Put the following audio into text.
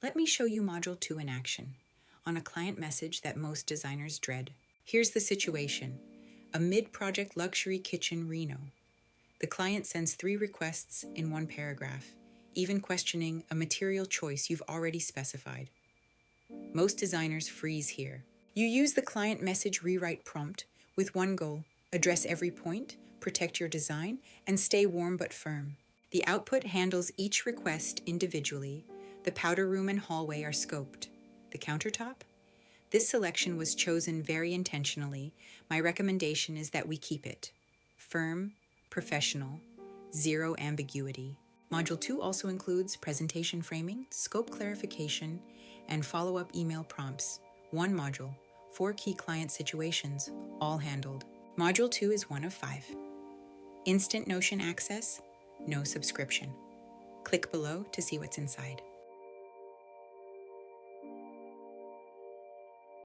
Let me show you Module 2 in action, on a client message that most designers dread. Here's the situation: a mid-project luxury kitchen reno. The client sends 3 requests in 1 paragraph, even questioning a material choice you've already specified. Most designers freeze here. You use the client message rewrite prompt with one goal: address every point, protect your design, and stay warm but firm. The output handles each request individually. The powder room and hallway are scoped. The countertop? This selection was chosen very intentionally. My recommendation is that we keep it firm, professional, zero ambiguity. Module 2 also includes presentation framing, scope clarification, and follow-up email prompts. 1 module, 4 key client situations, all handled. Module 2 is 1 of 5. Instant Notion access, no subscription. Click below to see what's inside.